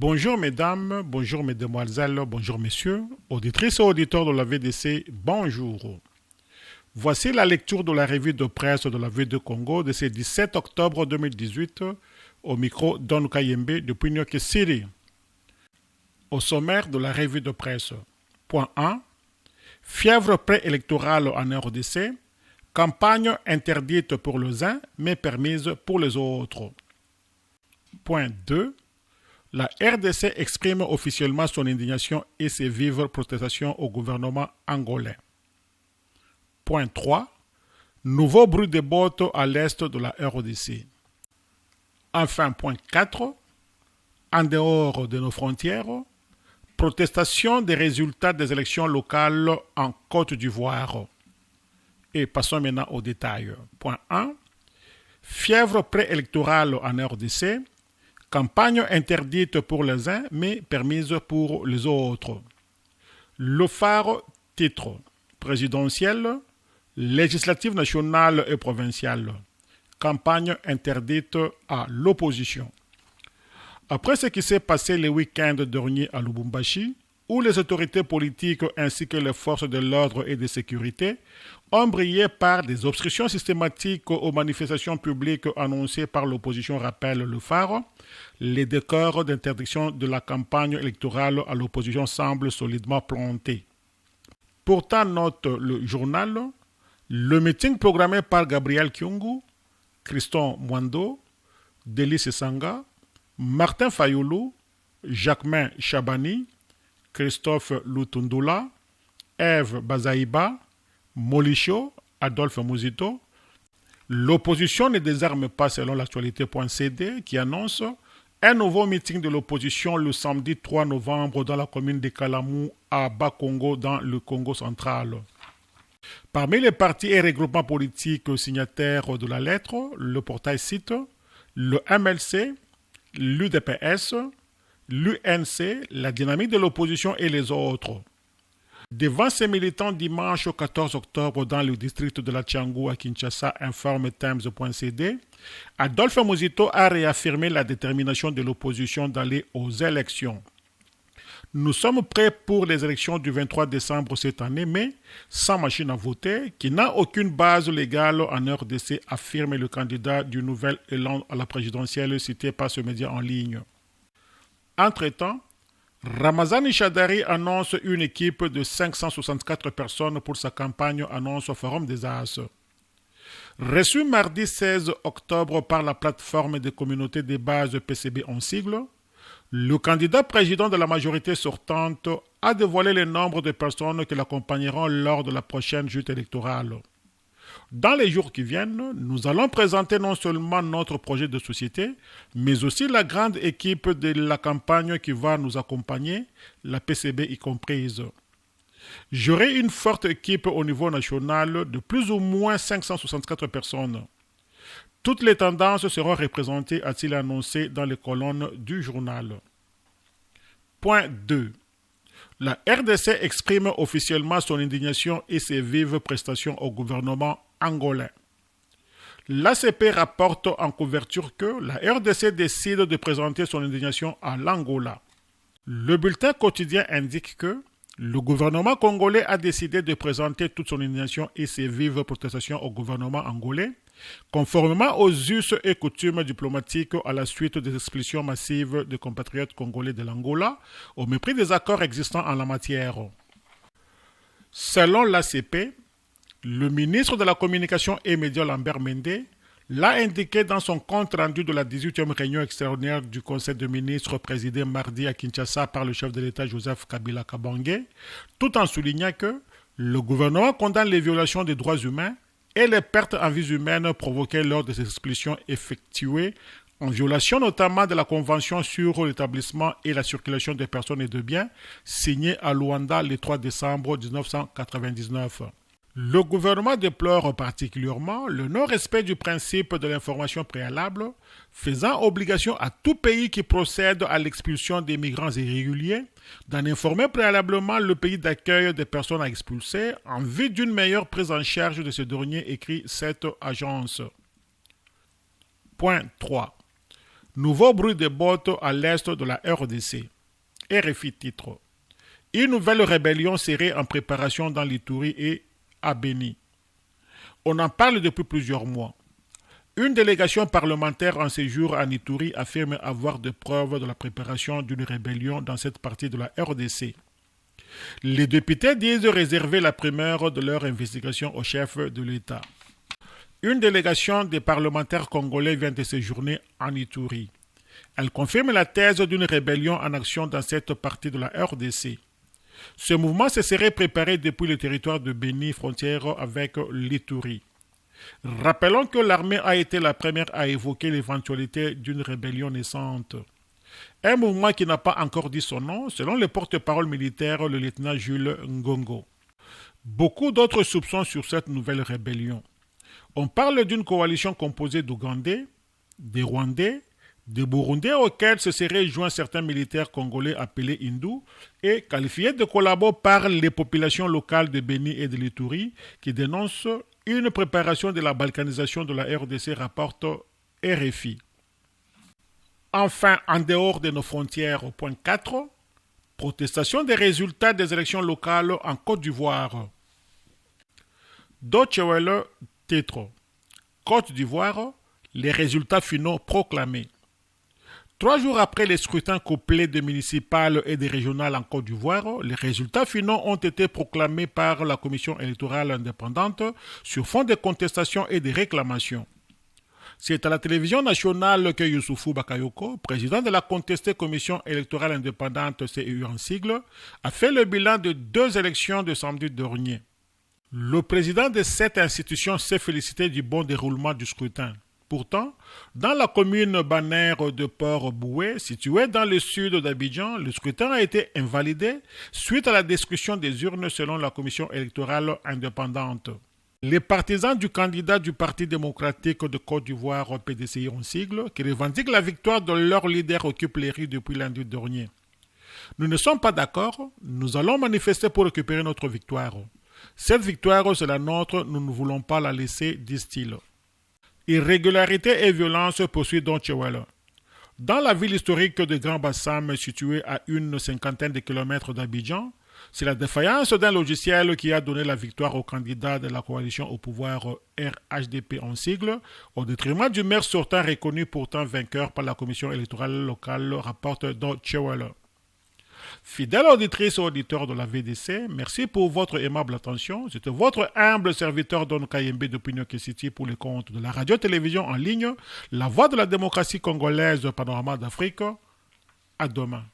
Bonjour mesdames, bonjour mesdemoiselles, bonjour messieurs, auditrices et auditeurs de la VDC, bonjour. Voici la lecture de la revue de presse de la VD Congo de ce 17 octobre 2018 au micro Don Kayembe depuis New York City. Au sommaire de la revue de presse. Point 1. Fièvre préélectorale en RDC. Campagne interdite pour les uns mais permise pour les autres. Point 2. La RDC exprime officiellement son indignation et ses vives protestations au gouvernement angolais. Point 3. Nouveau bruit de bottes à l'est de la RDC. Enfin, point 4. En dehors de nos frontières, protestation des résultats des élections locales en Côte d'Ivoire. Et passons maintenant aux détails. Point 1. Fièvre préélectorale en RDC. Campagne interdite pour les uns, mais permise pour les autres. Le phare titre présidentielle, législative nationale et provinciale. Campagne interdite à l'opposition. Après ce qui s'est passé le week-end dernier à Lubumbashi, où les autorités politiques ainsi que les forces de l'ordre et de sécurité ont brillé par des obstructions systématiques aux manifestations publiques annoncées par l'opposition, rappelle le phare, les décors d'interdiction de la campagne électorale à l'opposition semblent solidement plantés. Pourtant, note le journal, le meeting programmé par Gabriel Kyungu, Christon Mwando, Délice Sanga, Martin Fayoulou, Jacquemin Chabani, Christophe Lutundula, Ève Bazaïba, Molicho, Adolphe Mouzito. L'opposition ne désarme pas selon l'actualité.cd qui annonce un nouveau meeting de l'opposition le samedi 3 novembre dans la commune de Kalamou à Bas-Congo dans le Congo central. Parmi les partis et regroupements politiques signataires de la lettre, le portail cite le MLC, l'UDPS, l'UNC, la dynamique de l'opposition et les autres. Devant ces militants dimanche 14 octobre dans le district de la Tchangou à Kinshasa, informe Times.cd, Adolphe Mouzito a réaffirmé la détermination de l'opposition d'aller aux élections. Nous sommes prêts pour les élections du 23 décembre cette année, mais sans machine à voter, qui n'a aucune base légale en RDC, affirme le candidat du nouvel élan à la présidentielle cité par ce média en ligne. Entre-temps, Ramazani Chadari annonce une équipe de 564 personnes pour sa campagne annonce au Forum des As. Reçu mardi 16 octobre par la plateforme des communautés de base PCB en sigle, le candidat président de la majorité sortante a dévoilé le nombre de personnes qui l'accompagneront lors de la prochaine joute électorale. Dans les jours qui viennent, nous allons présenter non seulement notre projet de société, mais aussi la grande équipe de la campagne qui va nous accompagner, la PCB y comprise. J'aurai une forte équipe au niveau national de plus ou moins 564 personnes. Toutes les tendances seront représentées, a-t-il annoncé dans les colonnes du journal. Point 2. La RDC exprime officiellement son indignation et ses vives prestations au gouvernement angolais. L'ACP rapporte en couverture que la RDC décide de présenter son indignation à l'Angola. Le bulletin quotidien indique que le gouvernement congolais a décidé de présenter toute son indignation et ses vives protestations au gouvernement angolais, conformément aux us et coutumes diplomatiques à la suite des expulsions massives de compatriotes congolais de l'Angola, au mépris des accords existants en la matière. Selon l'ACP, le ministre de la Communication et Médias Lambert Mende l'a indiqué dans son compte rendu de la 18e réunion extraordinaire du Conseil des ministres présidé mardi à Kinshasa par le chef de l'État Joseph Kabila Kabange, tout en soulignant que le gouvernement condamne les violations des droits humains et les pertes en vies humaines provoquées lors de ces expulsions effectuées en violation notamment de la Convention sur l'établissement et la circulation des personnes et de biens signée à Luanda le 3 décembre 1999. Le gouvernement déplore particulièrement le non-respect du principe de l'information préalable, faisant obligation à tout pays qui procède à l'expulsion des migrants irréguliers d'en informer préalablement le pays d'accueil des personnes à expulser en vue d'une meilleure prise en charge de ce dernier, écrit cette agence. Point 3. Nouveau bruit de bottes à l'est de la RDC. RFI titre. Une nouvelle rébellion serait en préparation dans l'Ituri et à Beni. On en parle depuis plusieurs mois. Une délégation parlementaire en séjour en Ituri affirme avoir des preuves de la préparation d'une rébellion dans cette partie de la RDC. Les députés disent réserver la primeur de leur investigation au chef de l'État. Une délégation des parlementaires congolais vient de séjourner en Ituri. Elle confirme la thèse d'une rébellion en action dans cette partie de la RDC. Ce mouvement se serait préparé depuis le territoire de Beni, frontière avec l'Ituri. Rappelons que l'armée a été la première à évoquer l'éventualité d'une rébellion naissante. Un mouvement qui n'a pas encore dit son nom, selon le porte-parole militaire, le lieutenant Jules Ngongo. Beaucoup d'autres soupçons sur cette nouvelle rébellion. On parle d'une coalition composée d'Ougandais, des Rwandais, des Burundais auxquels se seraient joints certains militaires congolais appelés hindous et qualifiés de collabos par les populations locales de Beni et de l'Ituri qui dénoncent une préparation de la balkanisation de la RDC, rapporte RFI. Enfin, en dehors de nos frontières, au point 4, protestation des résultats des élections locales en Côte d'Ivoire. Deutsche Welle titre. Côte d'Ivoire, les résultats finaux proclamés. 3 jours après les scrutins couplés des municipales et des régionales en Côte d'Ivoire, les résultats finaux ont été proclamés par la Commission électorale indépendante sur fond de contestations et de réclamations. C'est à la télévision nationale que Youssoufou Bakayoko, président de la contestée Commission électorale indépendante CEI en sigle, a fait le bilan de 2 élections de samedi dernier. Le président de cette institution s'est félicité du bon déroulement du scrutin. Pourtant, dans la commune bannière de Port-Boué, située dans le sud d'Abidjan, le scrutin a été invalidé suite à la destruction des urnes selon la commission électorale indépendante. Les partisans du candidat du Parti démocratique de Côte d'Ivoire, PDCI en sigle, qui revendiquent la victoire de leur leader occupent les rues depuis lundi dernier. Nous ne sommes pas d'accord, nous allons manifester pour récupérer notre victoire. Cette victoire, c'est la nôtre, nous ne voulons pas la laisser, disent-ils. Irrégularité et violence, poursuit Deutsche Welle. Dans la ville historique de Grand Bassam, située à une 50aine de kilomètres d'Abidjan, c'est la défaillance d'un logiciel qui a donné la victoire au candidat de la coalition au pouvoir RHDP en sigle, au détriment du maire sortant reconnu pourtant vainqueur par la commission électorale locale, rapporte Deutsche Welle. Fidèle auditrice et auditeur de la VDC, merci pour votre aimable attention. C'était votre humble serviteur Don Kayembe d'Opinion City pour le compte de la radio-télévision en ligne, La Voix de la démocratie congolaise, Panorama d'Afrique. À demain.